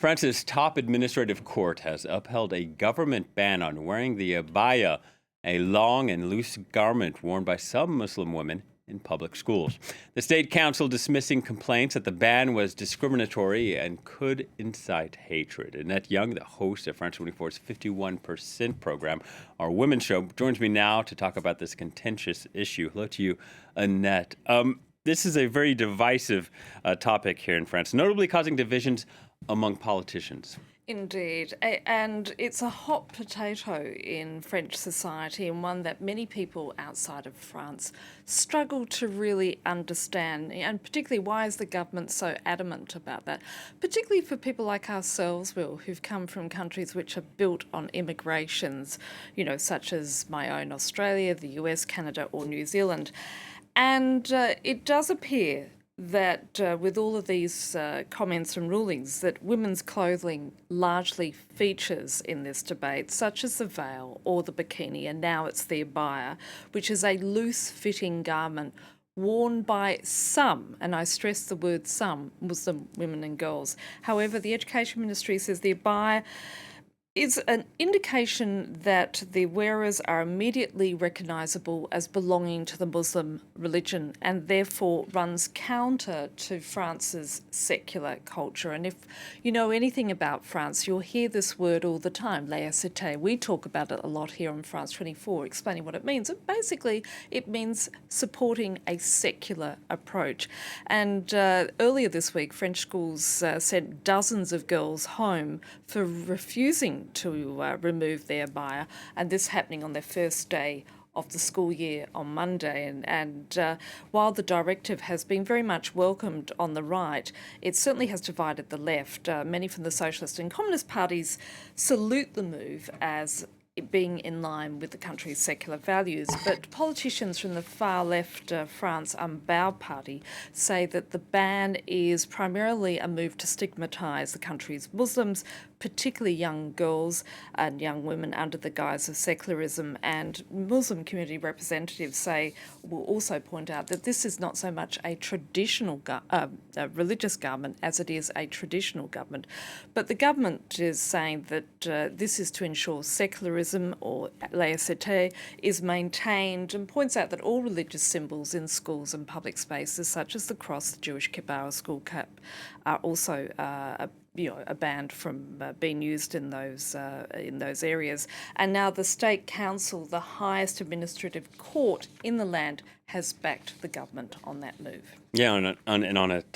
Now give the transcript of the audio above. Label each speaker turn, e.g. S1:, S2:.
S1: France's top administrative court has upheld a government ban on wearing the abaya, a long and loose garment worn by some Muslim women in public schools. The state council dismissing complaints that the ban was discriminatory and could incite hatred. Annette Young, the host of France 24's 51% program, our women's show, joins me now to talk about this contentious issue. Hello to you, Annette. This is a very divisive topic here in France, notably causing divisions among politicians.
S2: Indeed, and it's a hot potato in French society, and one that many people outside of France struggle to really understand, and particularly why is the government so adamant about that, particularly for people like ourselves, Will, who've come from countries which are built on immigrations, such as my own Australia, the US, Canada or New Zealand. And it does appear that with all of these comments and rulings, that women's clothing largely features in this debate, such as the veil or the bikini, and now it's the abaya, which is a loose-fitting garment worn by some, and I stress the word some, Muslim women and girls. However, the Education Ministry says the abaya is an indication that the wearers are immediately recognisable as belonging to the Muslim religion and therefore runs counter to France's secular culture. And if you know anything about France, you'll hear this word all the time, laïcité. We talk about it a lot here on France 24, explaining what it means. And basically, it means supporting a secular approach. And earlier this week, French schools sent dozens of girls home for refusing to remove their abaya, and this happening on their first day of the school year on Monday. And while the directive has been very much welcomed on the right, it certainly has divided the left. Many from the Socialist and Communist parties salute the move as being in line with the country's secular values. But politicians from the far left France Unbowed party say that the ban is primarily a move to stigmatise the country's Muslims, particularly young girls and young women, under the guise of secularism. And Muslim community representatives will also point out that this is not so much a traditional a religious government as it is a traditional government. But the government is saying that this is to ensure secularism or laïcité is maintained, and points out that all religious symbols in schools and public spaces, such as the cross, the Jewish kippah or school cap, are also banned from being used in those areas. And now the State Council, the highest administrative court in the land, has backed the government on that move.
S1: Yeah, and on a